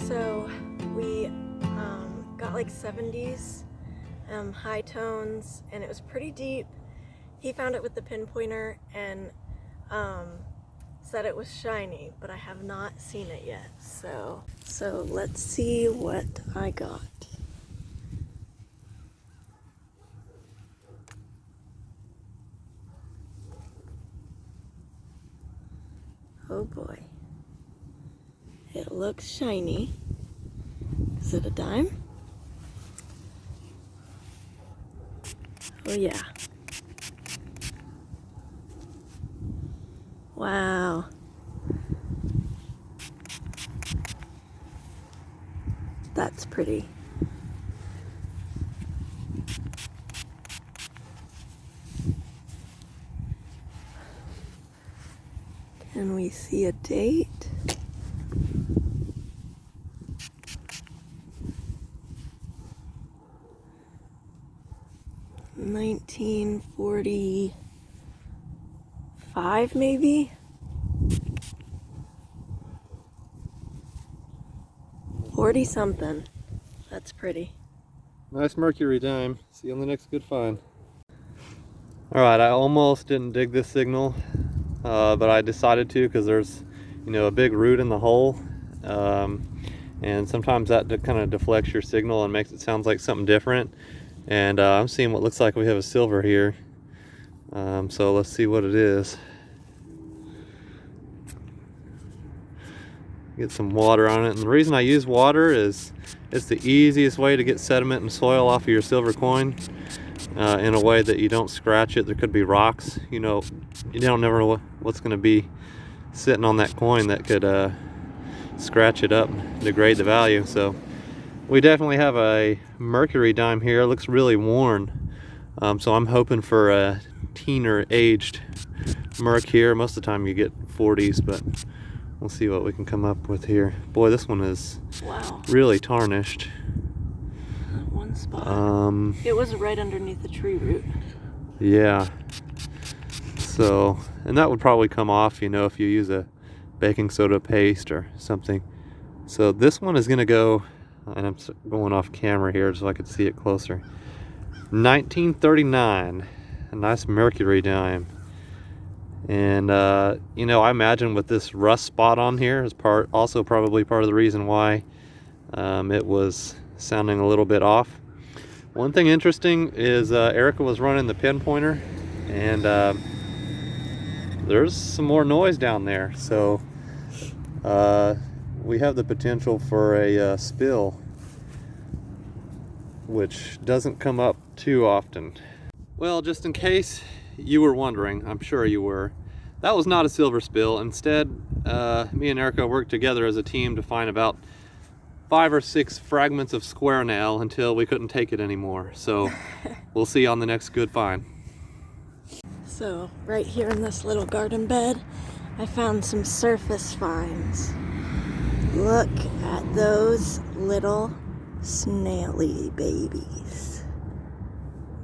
So we got like 70s high tones, and it was pretty deep. He found it with the pinpointer and said it was shiny, but I have not seen it yet. So let's see what I got. Oh boy. It looks shiny. Is it a dime? Oh yeah. Wow. That's pretty. Can we see a date? $1945 maybe? 40 something. That's pretty. Nice mercury dime. See you on the next good find. Alright, I almost didn't dig this signal, but I decided to because there's, a big root in the hole. And sometimes that kind of deflects your signal and makes it sound like something different. And I'm seeing what looks like we have a silver here. So let's see what it is. Get some water on it. And the reason I use water is it's the easiest way to get sediment and soil off of your silver coin in a way that you don't scratch it. There could be rocks. You don't never know what's going to be sitting on that coin that could scratch it up, degrade the value. So we definitely have a mercury dime here. It looks really worn. So I'm hoping for a teener aged merc here. Most of the time you get 40s, but we'll see what we can come up with here. Boy, this one is really tarnished. That one spot. It was right underneath the tree root. Yeah. So, and that would probably come off, if you use a baking soda paste or something. So this one is gonna go, and I'm going off camera here so I could see it closer. 1939, a nice mercury dime. And I imagine with this rust spot on here is also probably part of the reason why it was sounding a little bit off. One thing interesting is Erica was running the pinpointer, and there's some more noise down there. So we have the potential for a spill, which doesn't come up too often. Well, just in case you were wondering, I'm sure you were, that was not a silver spill. Instead, me and Erica worked together as a team to find about 5 or 6 fragments of square nail until we couldn't take it anymore. So we'll see you on the next good find. So right here in this little garden bed, I found some surface finds. Look at those little snaily babies.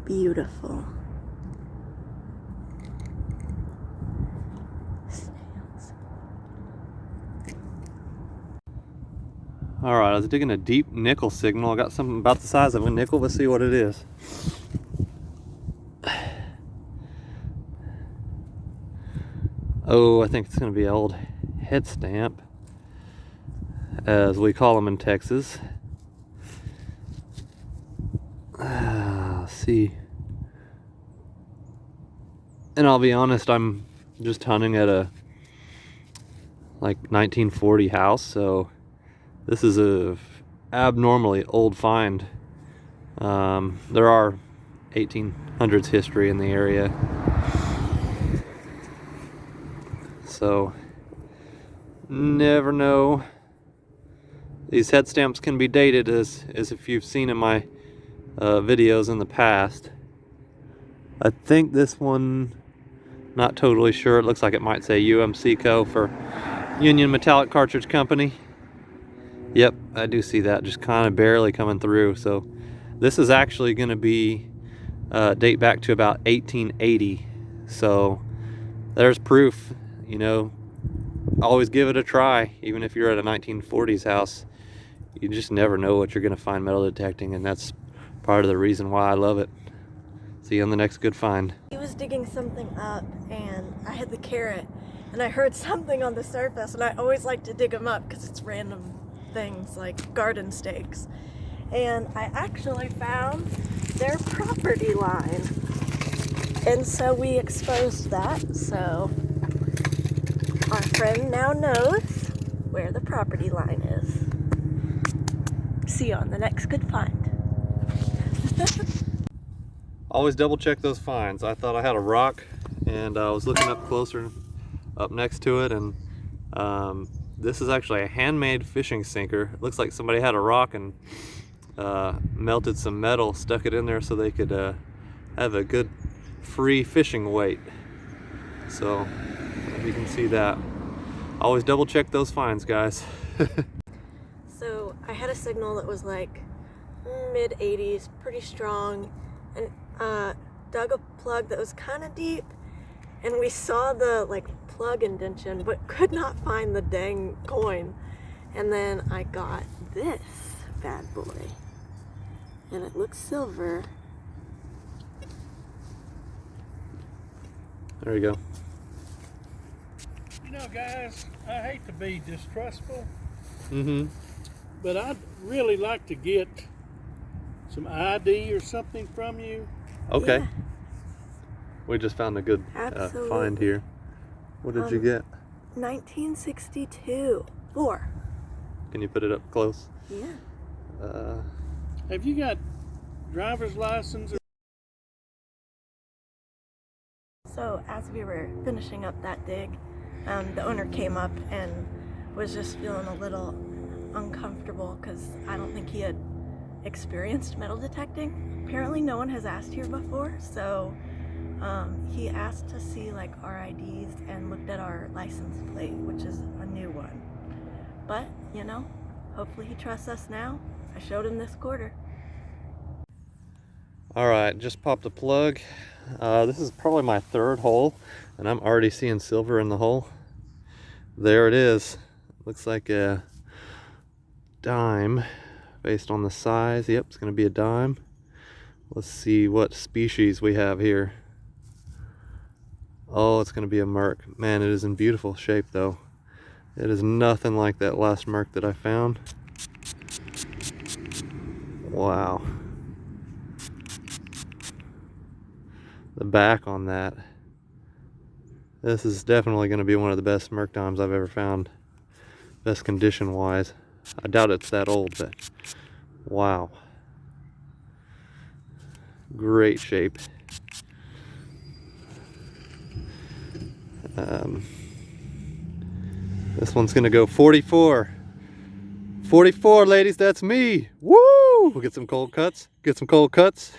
Beautiful. Snails. Alright, I was digging a deep nickel signal. I got something about the size of a nickel. Let's see what it is. Oh, I think it's going to be an old head stamp, as we call them in Texas. Let's see. And I'll be honest, I'm just hunting at a 1940 house, so this is a abnormally old find. There are 1800s history in the area, so never know. These head stamps can be dated, as if you've seen in my videos in the past. I think this one, not totally sure. It looks like it might say UMC Co. for Union Metallic Cartridge Company. Yep, I do see that just kind of barely coming through. So this is actually going to be date back to about 1880. So there's proof. Always give it a try, even if you're at a 1940s house. You just never know what you're gonna find metal detecting, and that's part of the reason why I love it. See you on the next good find. He was digging something up and I had the carrot and I heard something on the surface, and I always like to dig them up because it's random things like garden stakes. And I actually found their property line. And so we exposed that, so our friend now knows where the property line is. See you on the next good find. Always double check those finds. I thought I had a rock, and I was looking up closer, up next to it, and this is actually a handmade fishing sinker. It looks like somebody had a rock and melted some metal, stuck it in there so they could have a good free fishing weight. So you can see that. Always double check those finds, guys. So I had a signal that was like mid 80s, pretty strong, and dug a plug that was kind of deep, and we saw the like plug indentation but could not find the dang coin. And then I got this bad boy, and it looks silver. There you go. You know, guys, I hate to be distrustful, Mm-hmm. but I'd really like to get some ID or something from you. Okay. Yeah. We just found a good Absolutely. find here. What did you get? 1962. 4. Can you put it up close? Yeah. Have you got driver's license? So as we were finishing up that dig, the owner came up and was just feeling a little uncomfortable because I don't think he had experienced metal detecting. Apparently no one has asked here before, so he asked to see like our IDs and looked at our license plate, which is a new one. But, you know, hopefully he trusts us now. I showed him this quarter. All right, just popped a plug. This is probably my 3rd hole, and I'm already seeing silver in the hole. There it is. Looks like a dime based on the size. Yep, it's gonna be a dime. Let's see what species we have here. Oh, it's gonna be a merc. Man, it is in beautiful shape though. It is nothing like that last merc that I found. Wow. The back on that. This is definitely going to be one of the best merc dimes I've ever found. Best condition wise. I doubt it's that old, but wow. Great shape. This one's going to go 44. 44, ladies, that's me. Woo! We'll get some cold cuts. Get some cold cuts.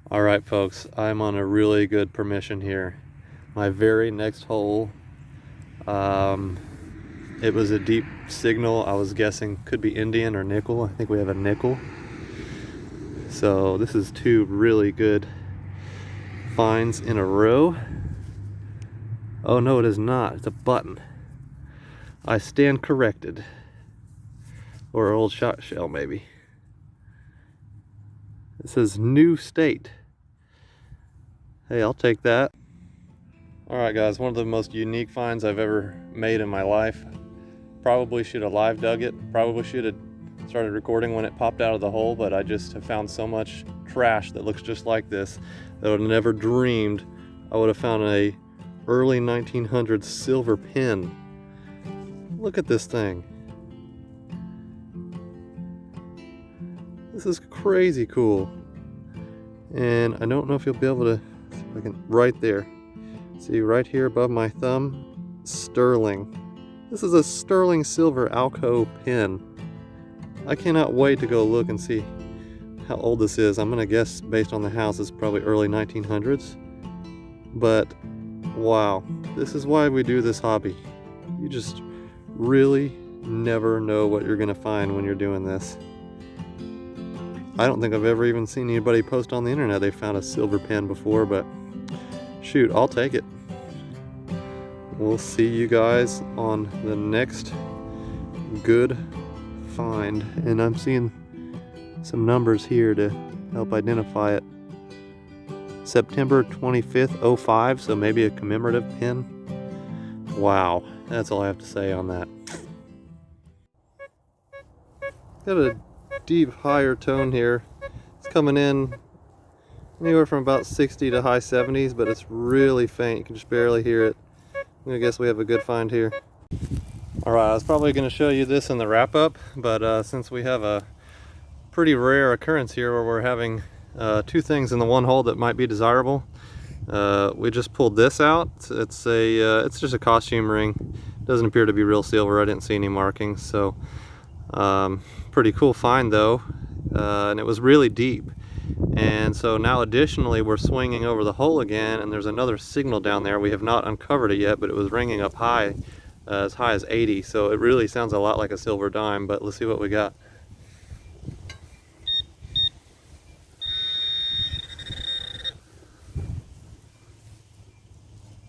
All right, folks, I'm on a really good permission here. My very next hole, it was a deep signal. I was guessing could be Indian or nickel. I think we have a nickel. So this is 2 really good finds in a row. Oh no, it is not. It's a button. I stand corrected. Or an old shot shell, maybe. It says new state. Hey, I'll take that. All right, guys, one of the most unique finds I've ever made in my life. Probably should have live dug it. Probably should have started recording when it popped out of the hole, but I just have found so much trash that looks just like this that I would have never dreamed I would have found a early 1900s silver pin. Look at this thing. This is crazy cool. And I don't know if you'll be able to, I can, right there. See right here above my thumb, sterling. This is a sterling silver Alco pin. I cannot wait to go look and see how old this is. I'm gonna guess based on the house it's probably early 1900s. But wow, this is why we do this hobby. You just really never know what you're gonna find when you're doing this. I don't think I've ever even seen anybody post on the internet they found a silver pen before, but shoot, I'll take it. We'll see you guys on the next good find, and I'm seeing some numbers here to help identify it. September 25th, 05, so maybe a commemorative pin. Wow, that's all I have to say on that. Got a deep higher tone here. It's coming in anywhere from about 60 to high 70s, but it's really faint. You can just barely hear it. I guess we have a good find here. Alright, I was probably going to show you this in the wrap-up, but since we have a pretty rare occurrence here where we're having two things in the one hole that might be desirable, we just pulled this out. It's just a costume ring. Doesn't appear to be real silver. I didn't see any markings, so pretty cool find though, and it was really deep. And so now additionally we're swinging over the hole again, and there's another signal down there. We have not uncovered it yet, but it was ringing up high as 80, so it really sounds a lot like a silver dime. But let's see what we got.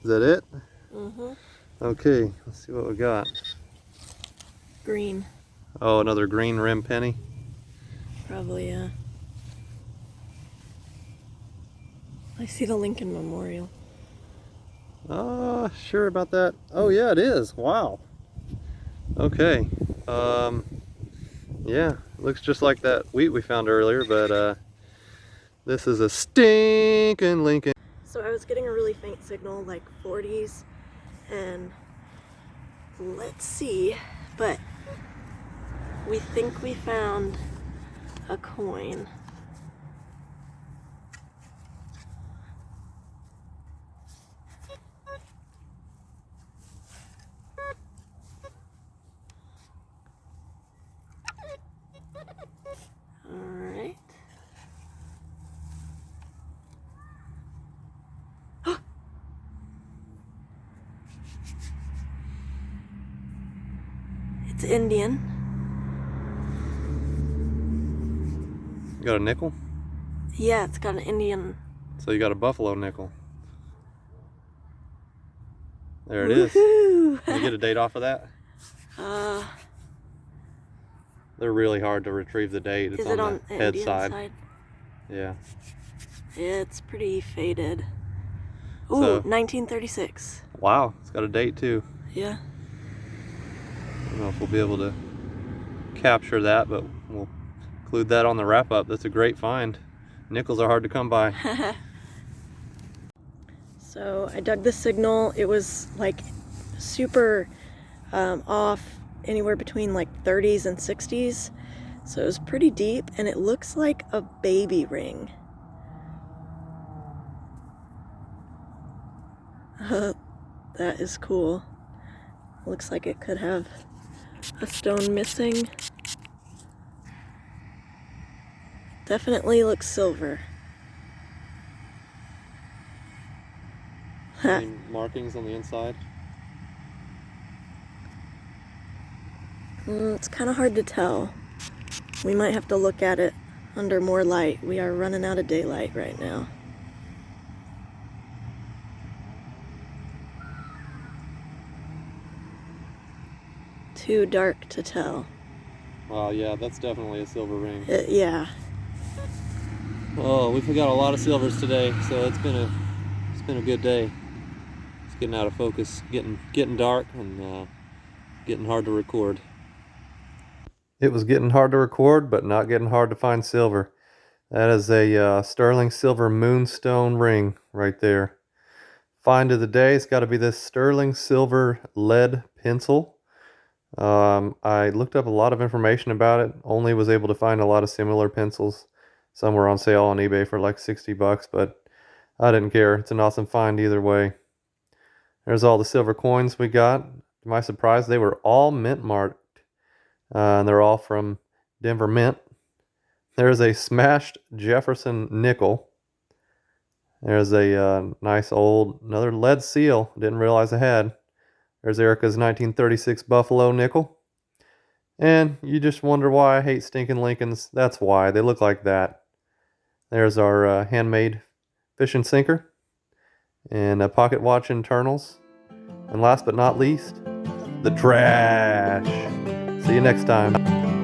Is that it? Mm-hmm. Okay, let's see what we got. Green. Oh, another green rim penny. Probably, yeah. I see the Lincoln Memorial. Sure about that. Oh yeah, it is. Wow. Okay. Yeah, looks just like that wheat we found earlier, but this is a stinking Lincoln. So I was getting a really faint signal, like 40s, and let's see, but we think we found a coin. Alright. It's Indian. You got a nickel? Yeah, it's got an Indian. So you got a buffalo nickel. There it is. Woohoo! Can you get a date off of that? They're really hard to retrieve the date. It's Is it on the head Indian side. Yeah. It's pretty faded. Ooh, So- 1936. Wow, it's got a date too. Yeah. I don't know if we'll be able to capture that, but we'll include that on the wrap-up. That's a great find. Nickels are hard to come by. So I dug the signal. It was like super off, anywhere between like 30s and 60s. So it was pretty deep, and it looks like a baby ring. That is cool. Looks like it could have a stone missing. Definitely looks silver. Any markings on the inside? It's kind of hard to tell. We might have to look at it under more light. We are running out of daylight right now. Too dark to tell. Wow, yeah, that's definitely a silver ring. Yeah. Oh, we've got a lot of silvers today, so it's been a good day. It's getting out of focus, getting dark, and getting hard to record. It was getting hard to record, but not getting hard to find silver. That is a sterling silver moonstone ring right there. Find of the day, it's got to be this sterling silver lead pencil. I looked up a lot of information about it, only was able to find a lot of similar pencils. Some were on sale on eBay for like 60 bucks, but I didn't care. It's an awesome find either way. There's all the silver coins we got. To my surprise, they were all mint marked. And they're all from Denver Mint. There's a smashed Jefferson nickel. There's a nice old, another lead seal. Didn't realize I had. There's Erica's 1936 Buffalo nickel. And you just wonder why I hate stinking Lincolns. That's why. They look like that. There's our handmade fishing sinker. And a pocket watch internals. And last but not least, the trash. See ya. you next time.